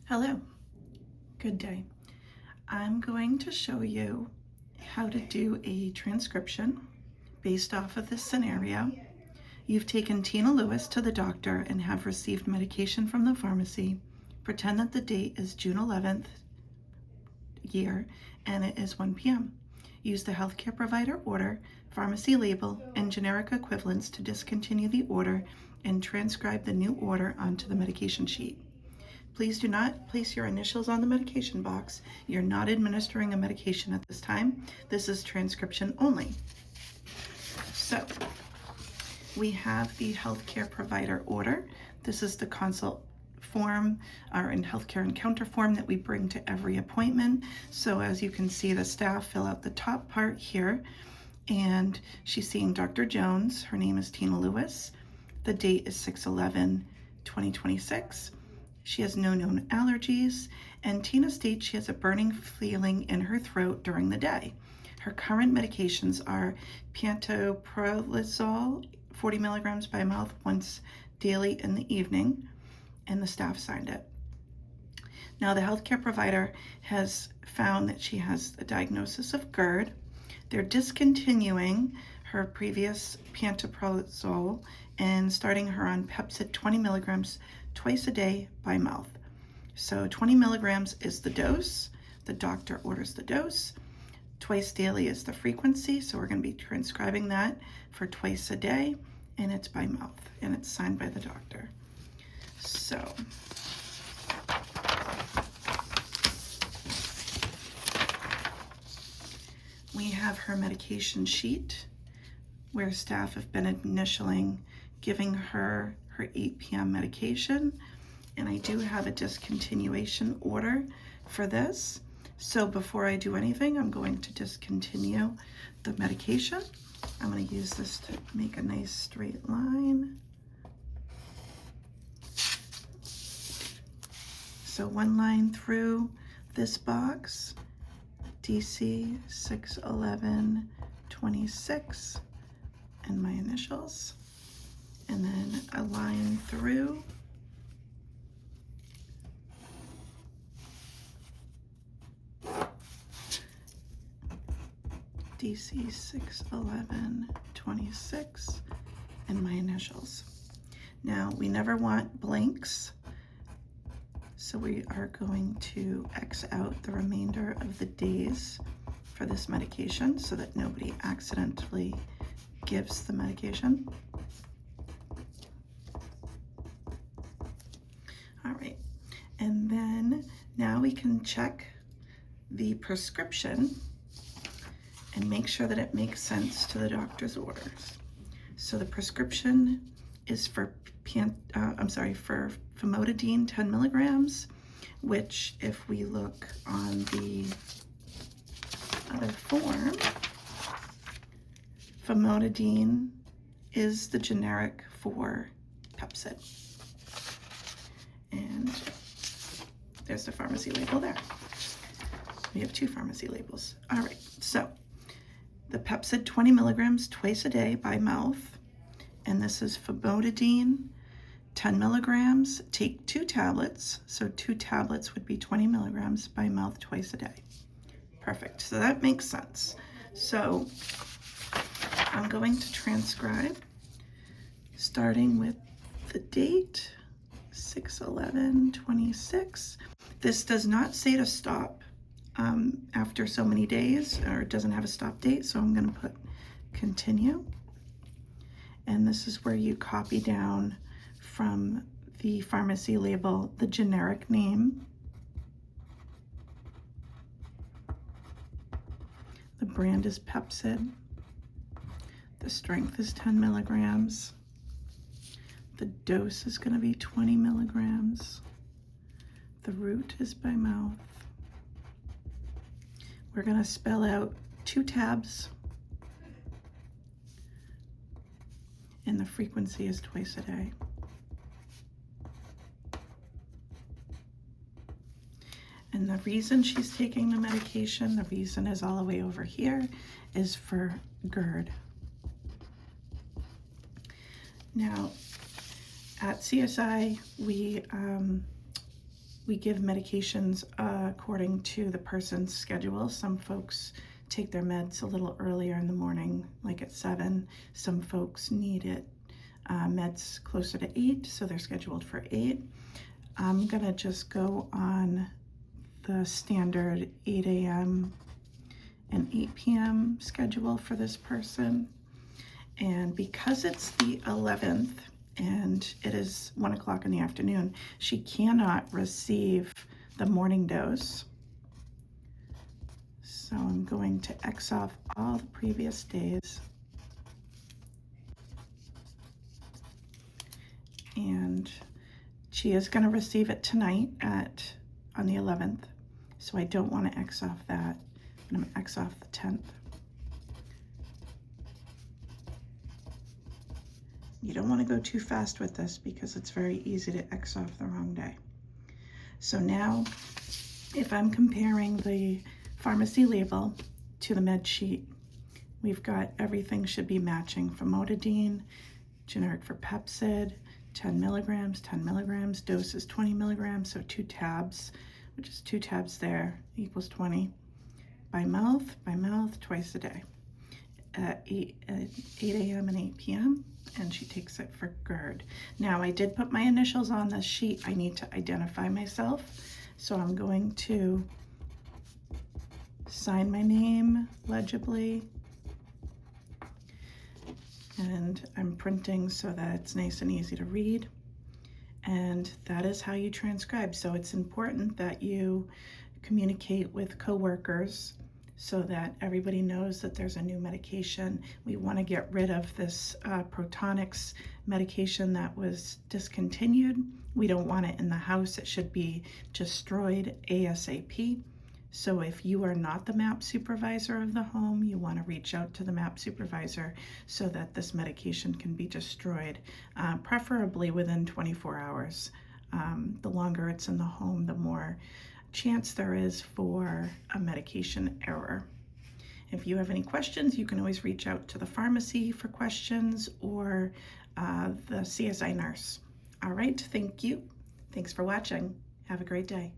Hello, good day. I'm going to show you how to do a transcription based off of this scenario. You've taken Tina Lewis to the doctor and have received medication from the pharmacy. Pretend that the date is June 11th year and it is 1 p.m. Use the healthcare provider order, pharmacy label, and generic equivalents to discontinue the order and transcribe the new order onto the medication sheet. Please do not place your initials on the medication box. You're not administering a medication at this time. This is transcription only. So we have the healthcare provider order. This is the consult form or in healthcare encounter form that we bring to every appointment. So as you can see, the staff fill out the top part here, and she's seeing Dr. Jones. Her name is Tina Lewis. The date is 6/11/2026. She has no known allergies, and Tina states she has a burning feeling in her throat during the day. Her current medications are pantoprazole, 40 milligrams by mouth once daily in the evening, and the staff signed it. Now, the healthcare provider has found that she has a diagnosis of GERD. They're discontinuing her previous pantoprazole and starting her on Pepcid 20 milligrams twice a day by mouth. So 20 milligrams is the dose. The doctor orders the dose. Twice daily is the frequency, so we're going to be transcribing that for twice a day, and it's by mouth, and it's signed by the doctor. So we have her medication sheet where staff have been initialing giving her 8 p.m. medication, and I do have a discontinuation order for this. So before I do anything, I'm going to discontinue the medication. I'm going to use this to make a nice straight line. So one line through this box, DC 6/11/26, and my initials, and then a line through DC 6/11/26 and my initials. Now, we never want blanks, so we are going to X out the remainder of the days for this medication so that nobody accidentally gives the medication. All right, and then now we can check the prescription and make sure that it makes sense to the doctor's orders. So the prescription is for famotidine 10 milligrams, which if we look on the other form, famotidine is the generic for Pepcid. And there's the pharmacy label there. We have 2 pharmacy labels. All right, so the Pepcid 20 milligrams twice a day by mouth, and this is famotidine 10 milligrams. Take 2 tablets, so 2 tablets would be 20 milligrams by mouth twice a day. Perfect, so that makes sense. So I'm going to transcribe, starting with the date, 6/11/26. This does not say to stop after so many days, or it doesn't have a stop date, so I'm going to put continue. And this is where you copy down from the pharmacy label the generic name. The brand is Pepcid. The strength is 10 milligrams. The dose is going to be 20 milligrams. The route is by mouth. We're going to spell out 2 tabs, and the frequency is twice a day. And the reason she's taking the medication, the reason is all the way over here, is for GERD. Now, at CSI, we We give medications according to the person's schedule. Some folks take their meds a little earlier in the morning, like at 7. Some folks need it meds closer to 8, so they're scheduled for 8. I'm gonna just go on the standard 8 a.m. and 8 p.m. schedule for this person. And because it's the 11th and it is 1 o'clock in the afternoon, she cannot receive the morning dose. So I'm going to X off all the previous days. And she is going to receive it tonight on the 11th. So I don't want to X off that. I'm going to X off the 10th. You don't want to go too fast with this because it's very easy to X off the wrong day. So now, if I'm comparing the pharmacy label to the med sheet, we've got everything should be matching. Famotidine, generic for Pepcid, 10 milligrams, 10 milligrams, dose is 20 milligrams, so 2 tabs, which is 2 tabs there, equals 20. By mouth, twice a day, at 8 a.m. and 8 p.m., and she takes it for GERD. Now, I did put my initials on this sheet. I need to identify myself, so I'm going to sign my name legibly, and I'm printing so that it's nice and easy to read. And that is how you transcribe. So it's important that you communicate with coworkers so that everybody knows that there's a new medication. We want to get rid of this Protonix medication that was discontinued. We don't want it in the house. It should be destroyed ASAP. So if you are not the MAP supervisor of the home, you want to reach out to the MAP supervisor so that this medication can be destroyed, preferably within 24 hours. The longer it's in the home, the more chance there is for a medication error. If you have any questions, you can always reach out to the pharmacy for questions or the CSI nurse. All right, thank you. Thanks for watching. Have a great day.